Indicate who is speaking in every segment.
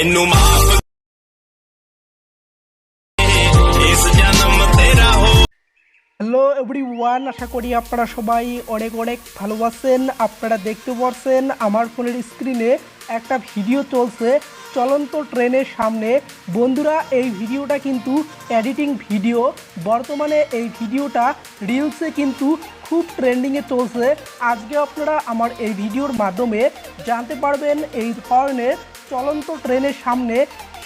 Speaker 1: मैनू माफ इस जन्म तेरा हो।
Speaker 2: হ্যালো এভরিওয়ান, আশা করি আপনারা সবাই অনেক অনেক ভালো আছেন। আপনারা দেখতে পাচ্ছেন আমার ফোনের স্ক্রিনে একটা ভিডিও চলছে চলন্ত ট্রেনের সামনে। বন্ধুরা, এই ভিডিওটা কিন্তু এডিটিং ভিডিও। বর্তমানে এই ভিডিওটা রিলসে কিন্তু খুব ট্রেন্ডিংয়ে চলছে। আজকে আপনারা আমার এই ভিডিওর মাধ্যমে জানতে পারবেন এই ধরনের চলন্ত ট্রেনের সামনে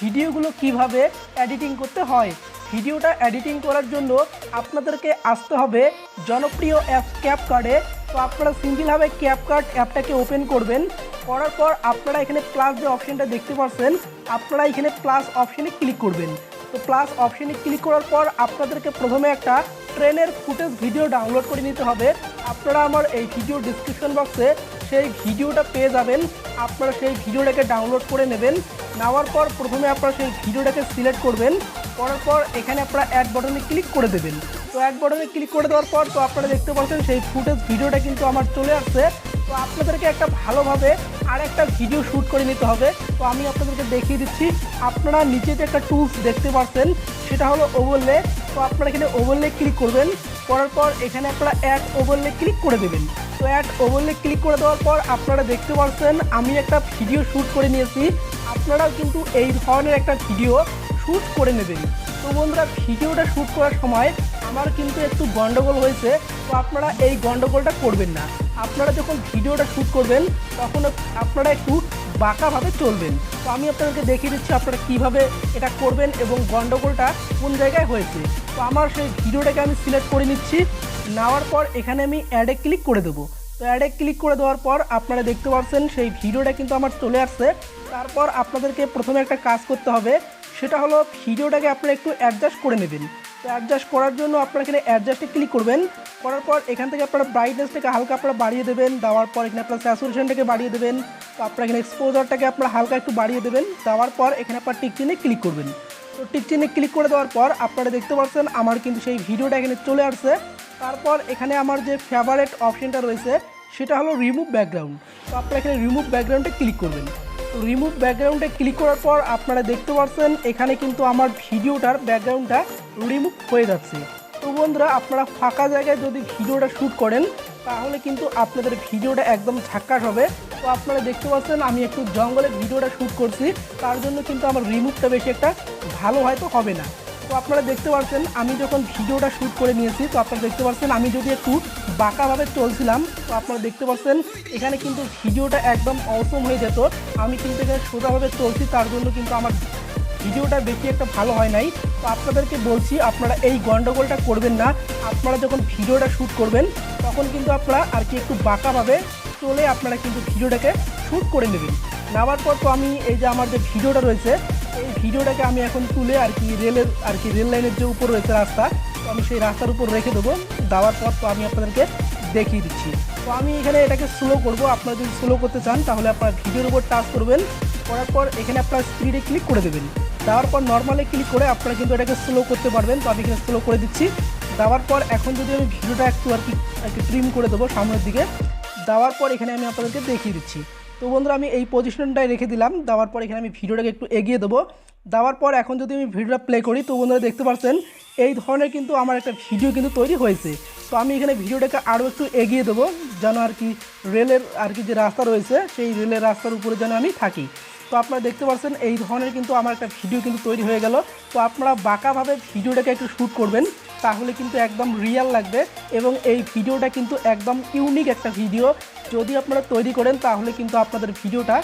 Speaker 2: ভিডিওগুলো কিভাবে এডিটিং করতে হয়। ভিডিওটা এডিটিং করার জন্য আপনাদেরকে আসতে হবে জনপ্রিয় অ্যাপ ক্যাপকাটে। তো আপনারা সিম্পলভাবে ক্যাপকাট অ্যাপটাকে ওপেন করবেন। করার পর আপনারা এখানে প্লাস যে অপশানটা দেখতে পাচ্ছেন, আপনারা এখানে প্লাস অপশানে ক্লিক করবেন। তো প্লাস অপশানে ক্লিক করার পর আপনাদেরকে প্রথমে একটা ট্রেনের ফুটেজ ভিডিও ডাউনলোড করে নিতে হবে। আপনারা আমার এই ভিডিও ডিসক্রিপশন বক্সে সেই ভিডিওটা পেয়ে যাবেন। আপনারা সেই ভিডিওটাকে ডাউনলোড করে নেবেন। নেওয়ার পর প্রথমে আপনারা সেই ভিডিওটাকে সিলেক্ট করবেন। করার পর এখানে আপনারা অ্যাড বাটনে ক্লিক করে দেবেন। তো অ্যাড বাটনে ক্লিক করে দেওয়ার পর তো আপনারা দেখতে পাচ্ছেন সেই ফুটেজ ভিডিওটা কিন্তু আমার চলে আসছে। তো আপনাদেরকে একটা ভালোভাবে আর একটা ভিডিও শ্যুট করে নিতে হবে। তো আমি আপনাদেরকে দেখিয়ে দিচ্ছি। আপনারা নিচে যে একটা টুলস দেখতে পাচ্ছেন সেটা হলো ওভারলে। তো আপনারা এখানে ওভারলে ক্লিক করবেন। করার পর এখানে আপনারা অ্যাড ওভারলে ক্লিক করে দেবেন। তো অ্যাড ওভারলে ক্লিক করে দেওয়ার পর আপনারা দেখতে পাচ্ছেন আমি একটা ভিডিও শ্যুট করে নিয়েছি। আপনারাও কিন্তু এই ধরনের একটা ভিডিও শ্যুট করে নেবেন। তো বন্ধুরা, ভিডিওটা শ্যুট করার সময় আমার কিন্তু একটু গন্ডগোল হয়েছে। তো আপনারা এই গন্ডগোলটা করবেন না। আপনারা যখন ভিডিওটা শ্যুট করবেন তখন আপনারা একটু বাঁকাভাবে চলবেন। তো আমি আপনাদেরকে দেখিয়ে দিচ্ছি আপনারা কীভাবে এটা করবেন এবং গন্ডগোলটা কোন জায়গায় হয়েছে। তো আমার সেই ভিডিওটাকে আমি সিলেক্ট করে নিচ্ছি। নেওয়ার পর এখানে আমি অ্যাডে ক্লিক করে দেবো। তো অ্যাডে ক্লিক করে দেওয়ার পর আপনারা দেখতে পাচ্ছেন সেই ভিডিওটা কিন্তু আমার চলে আসছে। তারপর আপনাদেরকে প্রথমে একটা কাজ করতে হবে, সেটা হলো ভিডিওটাকে আপনারা একটু অ্যাডজাস্ট করে নেবেন। তো অ্যাডজাস্ট করার জন্য আপনারা এখানে অ্যাডজাস্টে ক্লিক করবেন। করার পর এখান থেকে আপনারা ব্রাইটনেসটাকে হালকা আপনারা বাড়িয়ে দেবেন। দেওয়ার পর এখানে আপনারা স্যাচুরেশনটাকে বাড়িয়ে দেবেন। তো আপনারা এখানে এক্সপোজারটাকে আপনারা হালকা একটু বাড়িয়ে দেবেন। দেওয়ার পর এখানে আপনারা টিক চিহ্নে ক্লিক করবেন। তো টিক চিহ্নে ক্লিক করে দেওয়ার পর আপনারা দেখতে পাচ্ছেন আমার কিন্তু সেই ভিডিওটা এখানে চলে আসছে। তারপর এখানে আমার যে ফেভারিট অপশানটা রয়েছে সেটা হলো রিমুভ ব্যাকগ্রাউন্ড। তো আপনারা এখানে রিমুভ ব্যাকগ্রাউন্ডে ক্লিক করবেন। তো রিমুভ ব্যাকগ্রাউন্ডে ক্লিক করার পর আপনারা দেখতে পাচ্ছেন এখানে কিন্তু আমার ভিডিওটার ব্যাকগ্রাউন্ডটা রিমুভ হয়ে যাচ্ছে। তো বন্ধুরা, আপনারা ফাঁকা জায়গায় যদি ভিডিওটা শ্যুট করেন তাহলে কিন্তু আপনাদের ভিডিওটা একদম ঝাক্কাস হবে। তো আপনারা দেখতে পাচ্ছেন আমি একটু জঙ্গলে ভিডিওটা শ্যুট করছি, তার জন্য কিন্তু আমার রিমুভটা বেশি একটা ভালো হয়তো হবে না। তো আপনারা দেখতে পাচ্ছেন আমি যখন ভিডিওটা শ্যুট করে নিয়েছি, তো আপনারা দেখতে পাচ্ছেন আমি যদি একটু বাঁকাভাবে চলছিলাম, তো আপনারা দেখতে পাচ্ছেন এখানে কিন্তু ভিডিওটা একদম অসম হয়ে যেত। আমি কিন্তু এখানে সোজাভাবে চলছি, তার জন্য কিন্তু আমার ভিডিওটা বেশি একটা ভালো হয় নাই। তো আপনাদেরকে বলছি আপনারা এই গন্ডগোলটা করবেন না। আপনারা যখন ভিডিওটা শ্যুট করবেন তখন কিন্তু আপনারা আর কি একটু বাঁকাভাবে চলে আপনারা কিন্তু ভিডিওটাকে শ্যুট করে নেবেন। নেওয়ার পর তো আমি এই যে আমার যে ভিডিওটা রয়েছে এই ভিডিওটাকে আমি এখন তুলে রেল লাইনের যে উপর রয়েছে রাস্তা, তো আমি সেই রাস্তার উপর রেখে দেবো। দেওয়ার পর তো আমি আপনাদেরকে দেখিয়ে দিচ্ছি। তো আমি এখানে এটাকে স্লো করব। আপনারা যদি স্লো করতে চান তাহলে আপনারা ভিডিওর উপর টাচ করবেন। করার পর এখানে আপনারা স্পিডে ক্লিক করে দেবেন। দেওয়ার পর নর্মালে ক্লিক করে আপনারা কিন্তু এটাকে স্লো করতে পারবেন। তো আমি এখানে স্লো করে দিচ্ছি। দেওয়ার পর এখন যদি আমি ভিডিওটা একটু আর কি ট্রিম করে দেবো সামনের দিকে। দেওয়ার পর এখানে আমি আপনাদেরকে দেখিয়ে দিচ্ছি। তো বন্ধুরা, আমি এই পজিশনটাই রেখে দিলাম। দেওয়ার পর এখানে আমি ভিডিওটাকে একটু এগিয়ে দেবো। দেওয়ার পর এখন যদি আমি ভিডিওটা প্লে করি, তো বন্ধুরা দেখতে পাচ্ছেন এই ধরনের কিন্তু আমার একটা ভিডিও কিন্তু তৈরি হয়েছে। তো আমি এখানে ভিডিওটাকে আরও একটু এগিয়ে দেবো যেন আর কি রেলের আর কি যে রাস্তা রয়েছে সেই রেলের রাস্তার উপরে যেন আমি থাকি। তো আপনারা দেখতে পাচ্ছেন এই ধরনের কিন্তু আমার একটা ভিডিও কিন্তু তৈরি হয়ে গেল। তো আপনারা বাঁকাভাবে ভিডিওটাকে একটু শ্যুট করবেন, তাহলে কিন্তু একদম রিয়াল লাগবে এবং এই ভিডিওটা কিন্তু একদম ইউনিক একটা ভিডিও। যদি আপনারা তৈরি করেন তাহলে কিন্তু আপনাদের ভিডিওটা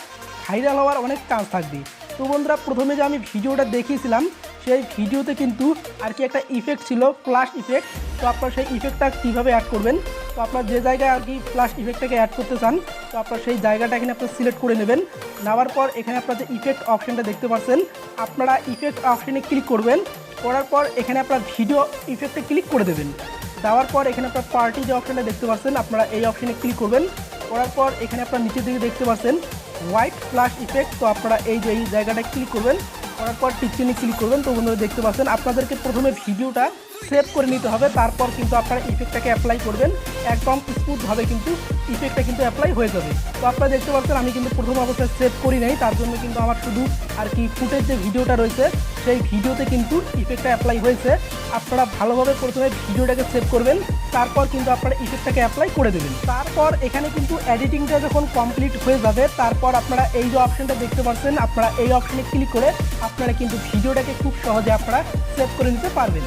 Speaker 2: ভাইরাল হওয়ার অনেক চান্স থাকবে। তো বন্ধুরা, প্রথমে যে আমি ভিডিওটা দেখিয়েছিলাম সেই ভিডিওতে কিন্তু আর কি একটা ইফেক্ট ছিল, ফ্ল্যাশ ইফেক্ট। তো আপনারা সেই ইফেক্টটা কীভাবে অ্যাড করবেন, তো আপনার যে জায়গায় আর কি ফ্ল্যাশ ইফেক্টটাকে অ্যাড করতে চান, তো আপনার সেই জায়গাটা এখানে আপনারা সিলেক্ট করে নেবেন। নেওয়ার পর এখানে আপনারা যে ইফেক্ট অপশানটা দেখতে পাচ্ছেন, আপনারা ইফেক্ট অপশানে ক্লিক করবেন। করার পর এখানে আপনার ভিডিও ইফেক্টে ক্লিক করে দেবেন। দেওয়ার পর এখানে আপনার পার্টি যে অপশানটা দেখতে পাচ্ছেন আপনারা এই অপশানে ক্লিক করবেন। করার পর এখানে আপনার নিচের দিকে দেখতে পাচ্ছেন হোয়াইট ফ্ল্যাশ ইফেক্ট। তো আপনারা এই যে এই জায়গাটা ক্লিক করবেন। করার পর টিক চিহ্নে ক্লিক করবেন। তো বন্ধুরা দেখতে পাচ্ছেন আপনাদেরকে প্রথমে ভিডিওটা সেভ করে নিতে হবে, তারপর কিন্তু আপনারা ইফেক্টটাকে অ্যাপ্লাই করবেন। একদম স্মুথভাবে কিন্তু ইফেক্টটা কিন্তু অ্যাপ্লাই হয়ে যাবে। তো আপনারা দেখতে পাচ্ছেন আমি কিন্তু প্রথম অবস্থায় সেভ করি নাই, তার জন্য কিন্তু আমার শুধু আর কি ফুটেজ যে ভিডিওটা রয়েছে সেই ভিডিওতে কিন্তু ইফেক্টটা অ্যাপ্লাই হয়েছে। আপনারা ভালোভাবে প্রথমে ভিডিওটাকে সেভ করবেন, তারপর কিন্তু আপনারা ইফেক্টটাকে অ্যাপ্লাই করে দেবেন। তারপর এখানে কিন্তু এডিটিংটা যখন কমপ্লিট হয়ে যাবে তারপর আপনারা এই যে অপশানটা দেখতে পাচ্ছেন, আপনারা এই অপশানে ক্লিক করে আপনারা কিন্তু ভিডিওটাকে খুব সহজে আপনারা সেভ করে নিতে পারবেন।